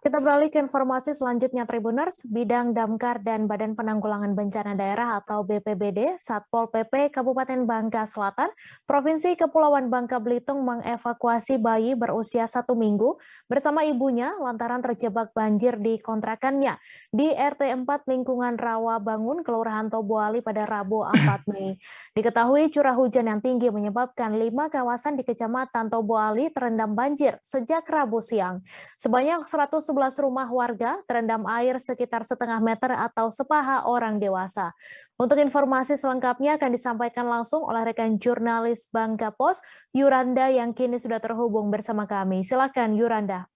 Kita beralih ke informasi selanjutnya, Tribuners. Bidang Damkar dan Badan Penanggulangan Bencana Daerah atau BPBD, Satpol PP Kabupaten Bangka Selatan, Provinsi Kepulauan Bangka Belitung mengevakuasi bayi berusia 1 minggu bersama ibunya lantaran terjebak banjir di kontrakannya di RT 4 lingkungan Rawa Bangun, Kelurahan Tobuali pada Rabu 4 Mei. Diketahui curah hujan yang tinggi menyebabkan 5 kawasan di Kecamatan Tobuali terendam banjir sejak Rabu siang. Sebanyak 111 rumah warga terendam air sekitar setengah meter atau sepaha orang dewasa. Untuk informasi selengkapnya akan disampaikan langsung oleh rekan jurnalis Bangka Pos, Yuranda yang kini sudah terhubung bersama kami. Silakan Yuranda.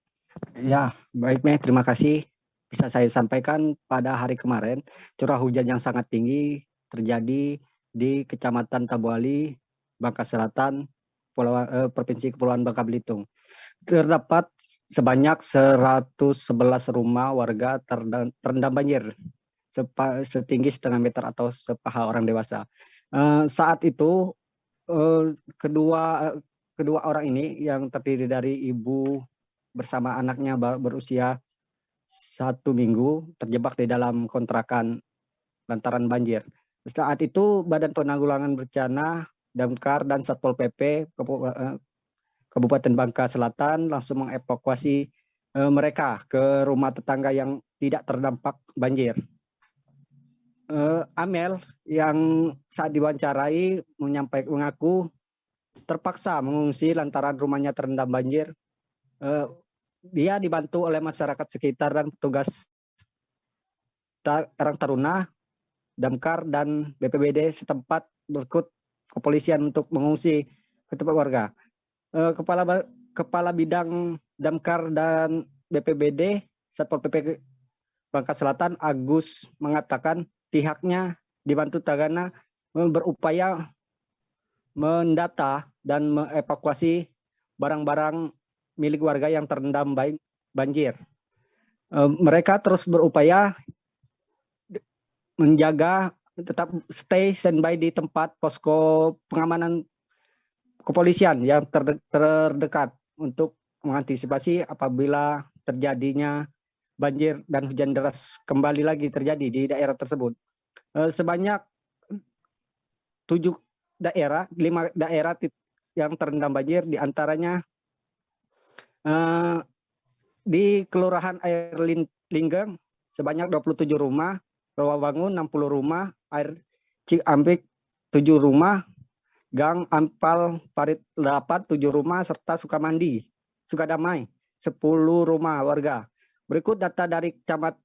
Ya, baik Mei, terima kasih. Bisa saya sampaikan pada hari kemarin, curah hujan yang sangat tinggi terjadi di Kecamatan Tabuali, Bangka Selatan, Provinsi Kepulauan Bangka Belitung. Terdapat sebanyak 111 rumah warga terendam banjir setinggi setengah meter atau sepaha orang dewasa. Saat itu kedua orang ini yang terdiri dari ibu bersama anaknya berusia 1 minggu terjebak di dalam kontrakan lantaran banjir. Saat itu Badan Penanggulangan Bencana, Damkar dan Satpol PP Kabupaten Bangka Selatan langsung mengevakuasi mereka ke rumah tetangga yang tidak terdampak banjir. Amel yang saat diwawancarai mengaku terpaksa mengungsi lantaran rumahnya terendam banjir. Dia dibantu oleh masyarakat sekitar dan petugas Karang Taruna, Damkar dan BPBD setempat berikut kepolisian untuk mengungsi ke tempat warga. Kepala Bidang Damkar dan BPBD Satpol PP Bangka Selatan Agus mengatakan pihaknya dibantu Tagana berupaya mendata dan mengevakuasi barang-barang milik warga yang terendam banjir. Mereka terus berupaya menjaga tetap stay standby di tempat posko pengamanan kepolisian yang terdekat untuk mengantisipasi apabila terjadinya banjir dan hujan deras kembali lagi terjadi di daerah tersebut. Sebanyak 5 daerah yang terendam banjir, diantaranya di Kelurahan Air Linggeng sebanyak 27 rumah, Rawa Bangun 60 rumah, Air Cikambik 7 rumah, Gang Ampal Parit 8 7 rumah, serta Sukadamai 10 rumah warga. Berikut data dari Camat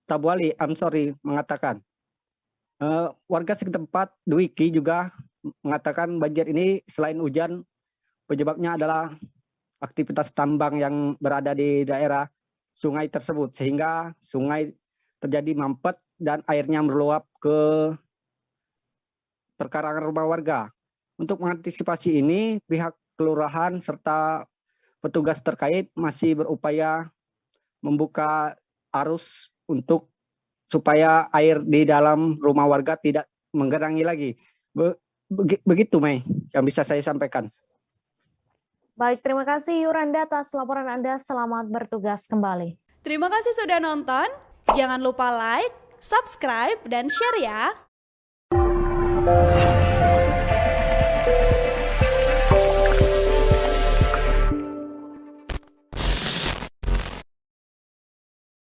Tabuali, Amsori mengatakan warga setempat Dwiki juga mengatakan banjir ini selain hujan penyebabnya adalah aktivitas tambang yang berada di daerah sungai tersebut sehingga sungai terjadi mampet dan airnya meluap ke perkarangan rumah warga. Untuk mengantisipasi ini, pihak kelurahan serta petugas terkait masih berupaya membuka arus supaya air di dalam rumah warga tidak menggerangi lagi. Begitu Mei yang bisa saya sampaikan. Baik, terima kasih Yuranda atas laporan Anda. Selamat bertugas kembali. Terima kasih sudah nonton. Jangan lupa like, subscribe, dan share ya.